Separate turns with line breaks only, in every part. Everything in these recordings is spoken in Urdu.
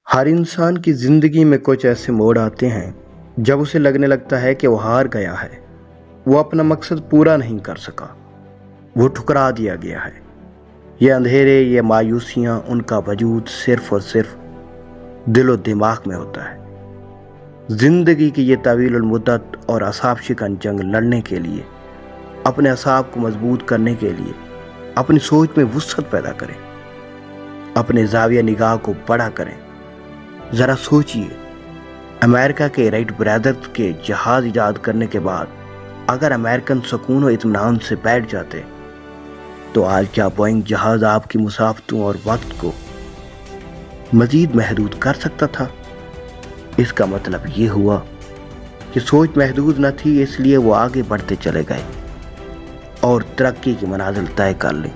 ہر انسان کی زندگی میں کچھ ایسے موڑ آتے ہیں جب اسے لگنے لگتا ہے کہ وہ ہار گیا ہے، وہ اپنا مقصد پورا نہیں کر سکا، وہ ٹھکرا دیا گیا ہے۔ یہ اندھیرے، یہ مایوسیاں، ان کا وجود صرف اور صرف دل و دماغ میں ہوتا ہے۔ زندگی کی یہ طویل المدت اور اعصاب شکن جنگ لڑنے کے لیے، اپنے اعصاب کو مضبوط کرنے کے لیے اپنی سوچ میں وسعت پیدا کریں، اپنے زاویہ نگاہ کو بڑا کریں۔ ذرا سوچئے، امریکہ کے رائٹ برادرز کے جہاز ایجاد کرنے کے بعد اگر امریکن سکون و اطمینان سے بیٹھ جاتے تو آج کیا بوئنگ جہاز آپ کی مسافتوں اور وقت کو مزید محدود کر سکتا تھا؟ اس کا مطلب یہ ہوا کہ سوچ محدود نہ تھی، اس لیے وہ آگے بڑھتے چلے گئے اور ترقی کی منازل طے کر لی۔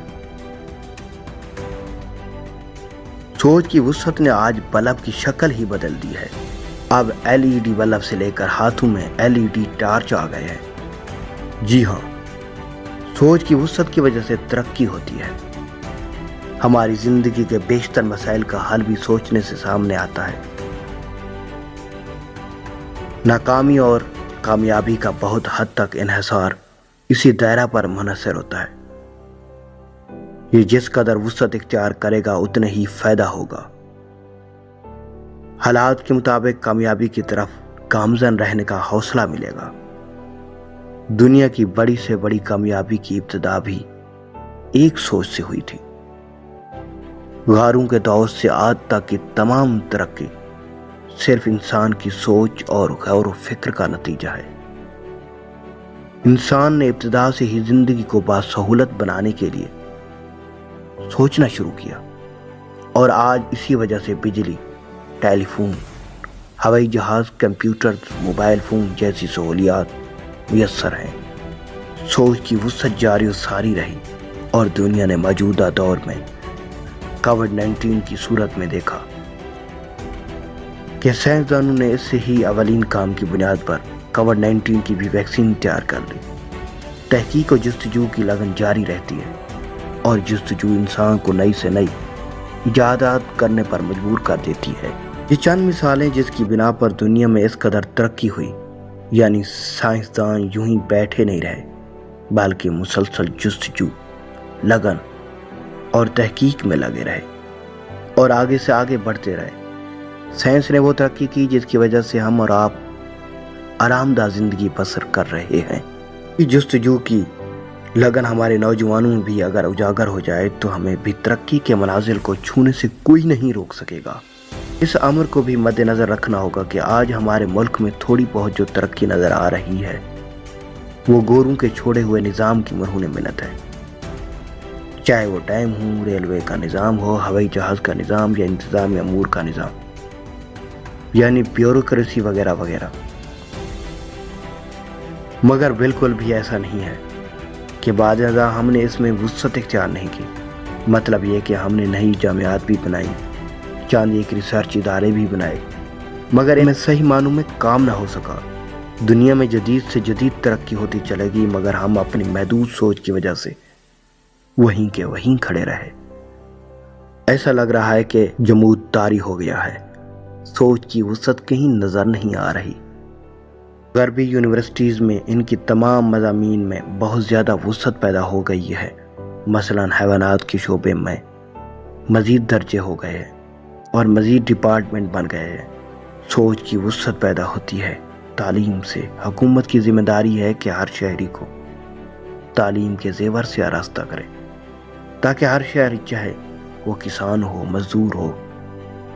سوچ کی وسعت نے آج بلب کی شکل ہی بدل دی ہے۔ اب LED بلب سے لے کر ہاتھوں میں LED ٹارچ آ گئے ہیں۔ جی ہاں، سوچ کی وسعت کی وجہ سے ترقی ہوتی ہے۔ ہماری زندگی کے بیشتر مسائل کا حل بھی سوچنے سے سامنے آتا ہے۔ ناکامی اور کامیابی کا بہت حد تک انحصار اسی دائرہ پر منحصر ہوتا ہے۔ یہ جس قدر وسعت اختیار کرے گا اتنے ہی فائدہ ہوگا۔ حالات کے مطابق کامیابی کی طرف گامزن رہنے کا حوصلہ ملے گا۔ دنیا کی بڑی سے بڑی کامیابی کی ابتدا بھی ایک سوچ سے ہوئی تھی۔ غاروں کے دور سے آج تک کی تمام ترقی صرف انسان کی سوچ اور غور و فکر کا نتیجہ ہے۔ انسان نے ابتدا سے ہی زندگی کو باسہولت بنانے کے لیے سوچنا شروع کیا، اور آج اسی وجہ سے بجلی، ٹیلی فون، ہوائی جہاز، کمپیوٹر، موبائل فون جیسی سہولیات میسر ہیں۔ سوچ کی وسعت جاری و ساری رہی، اور دنیا نے موجودہ دور میں کووڈ-19 کی صورت میں دیکھا کہ سائنسدانوں نے اس سے ہی اولین کام کی بنیاد پر کووڈ-19 کی بھی ویکسین تیار کر لی۔ تحقیق و جستجو کی لگن جاری رہتی ہے، اور جستجو انسان کو نئی سے نئی ایجادات کرنے پر مجبور کر دیتی ہے۔ یہ چند مثالیں جس کی بنا پر دنیا میں اس قدر ترقی ہوئی، یعنی سائنسدان یوں ہی بیٹھے نہیں رہے بلکہ مسلسل جستجو، لگن اور تحقیق میں لگے رہے اور آگے سے آگے بڑھتے رہے۔ سائنس نے وہ ترقی کی جس کی وجہ سے ہم اور آپ آرام دہ زندگی بسر کر رہے ہیں۔ یہ جستجو کی لگن ہمارے نوجوانوں میں بھی اگر اجاگر ہو جائے تو ہمیں بھی ترقی کے منازل کو چھونے سے کوئی نہیں روک سکے گا۔ اس امر کو بھی مد نظر رکھنا ہوگا کہ آج ہمارے ملک میں تھوڑی بہت جو ترقی نظر آ رہی ہے وہ گوروں کے چھوڑے ہوئے نظام کی مرہون منت ہے، چاہے وہ ڈیم ہو، ریلوے کا نظام ہو، ہوائی جہاز کا نظام یا انتظامی امور کا نظام، یعنی بیوروکریسی وغیرہ وغیرہ۔ مگر بالکل بھی ایسا نہیں ہے کہ بعد ازاں ہم نے اس میں وسعت اختیار نہیں کی۔ مطلب یہ کہ ہم نے نئی جامعات بھی بنائی، چند ایک ریسرچ ادارے بھی بنائے، مگر ان میں صحیح معنوں میں کام نہ ہو سکا۔ دنیا میں جدید سے جدید ترقی ہوتی چلے گی، مگر ہم اپنی محدود سوچ کی وجہ سے وہیں کے وہیں کھڑے رہے۔ ایسا لگ رہا ہے کہ جمود طاری ہو گیا ہے، سوچ کی وسعت کہیں نظر نہیں آ رہی۔ غربی یونیورسٹیز میں ان کی تمام مضامین میں بہت زیادہ وسعت پیدا ہو گئی ہے۔ مثلا حیوانات کے شعبے میں مزید درجے ہو گئے ہیں اور مزید ڈپارٹمنٹ بن گئے ہیں۔ سوچ کی وسعت پیدا ہوتی ہے تعلیم سے۔ حکومت کی ذمہ داری ہے کہ ہر شہری کو تعلیم کے زیور سے آراستہ کرے، تاکہ ہر شہری، چاہے وہ کسان ہو، مزدور ہو،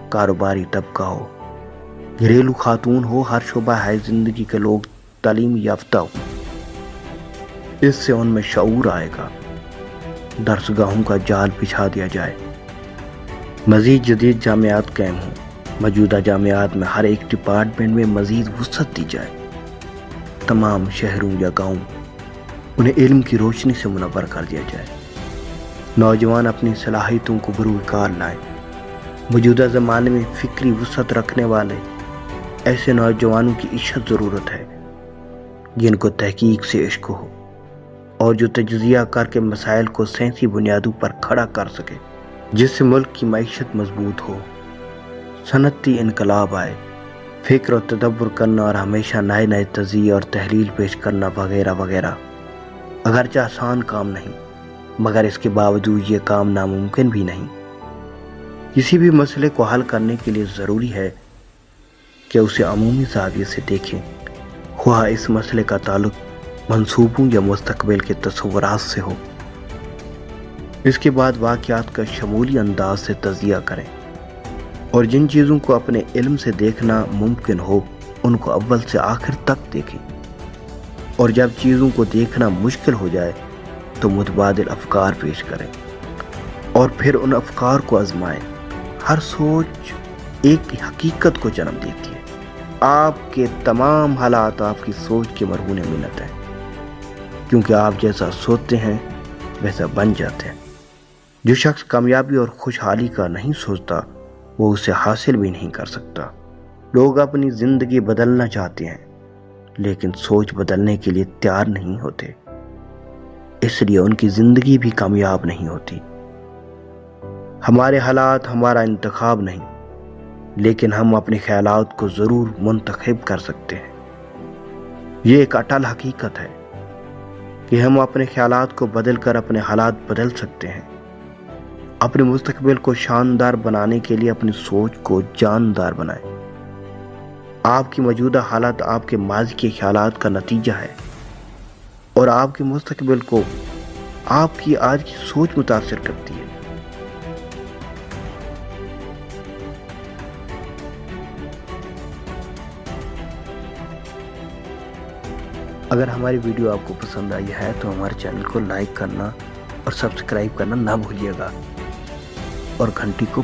کاروباری طبقہ ہو، گھریلو خاتون ہو، ہر شعبہ ہے زندگی کے لوگ تعلیم یافتہ ہوں۔ اس سے ان میں شعور آئے گا۔ درسگاہوں کا جال بچھا دیا جائے، مزید جدید جامعات قائم ہوں، موجودہ جامعات میں ہر ایک ڈپارٹمنٹ میں مزید وسعت دی جائے، تمام شہروں یا گاؤں انہیں علم کی روشنی سے منور کر دیا جائے، نوجوان اپنی صلاحیتوں کو بروئے کار لائیں۔ موجودہ زمانے میں فکری وسعت رکھنے والے ایسے نوجوانوں کی عشت ضرورت ہے جن کو تحقیق سے عشق ہو اور جو تجزیہ کر کے مسائل کو سائنسی بنیادوں پر کھڑا کر سکے، جس سے ملک کی معیشت مضبوط ہو۔ صنعتی انقلاب آئے، فکر و تدبر کرنا اور ہمیشہ نئے نئے تجزیے اور تحلیل پیش کرنا وغیرہ وغیرہ۔ اگرچہ آسان کام نہیں، مگر اس کے باوجود یہ کام ناممکن بھی نہیں۔ کسی بھی مسئلے کو حل کرنے کے لیے ضروری ہے کہ اسے عمومی زاویے سے دیکھیں، خواہ اس مسئلے کا تعلق منصوبوں یا مستقبل کے تصورات سے ہو۔ اس کے بعد واقعات کا شمولی انداز سے تجزیہ کریں، اور جن چیزوں کو اپنے علم سے دیکھنا ممکن ہو ان کو اول سے آخر تک دیکھیں، اور جب چیزوں کو دیکھنا مشکل ہو جائے تو متبادل افکار پیش کریں اور پھر ان افکار کو آزمائیں۔ ہر سوچ ایک حقیقت کو جنم دیتی ہے۔ آپ کے تمام حالات آپ کی سوچ کے مرہون منت ہیں، کیونکہ آپ جیسا سوچتے ہیں ویسا بن جاتے ہیں۔ جو شخص کامیابی اور خوشحالی کا نہیں سوچتا وہ اسے حاصل بھی نہیں کر سکتا۔ لوگ اپنی زندگی بدلنا چاہتے ہیں لیکن سوچ بدلنے کے لیے تیار نہیں ہوتے، اس لیے ان کی زندگی بھی کامیاب نہیں ہوتی۔ ہمارے حالات ہمارا انتخاب نہیں، لیکن ہم اپنے خیالات کو ضرور منتخب کر سکتے ہیں۔ یہ ایک اٹل حقیقت ہے کہ ہم اپنے خیالات کو بدل کر اپنے حالات بدل سکتے ہیں۔ اپنے مستقبل کو شاندار بنانے کے لیے اپنی سوچ کو جاندار بنائیں۔ آپ کی موجودہ حالت آپ کے ماضی کے خیالات کا نتیجہ ہے، اور آپ کے مستقبل کو آپ کی آج کی سوچ متاثر کرتی ہے۔ اگر ہماری ویڈیو آپ کو پسند آئی ہے تو ہمارے چینل کو لائک کرنا اور سبسکرائب کرنا نہ بھولیے گا، اور گھنٹی کو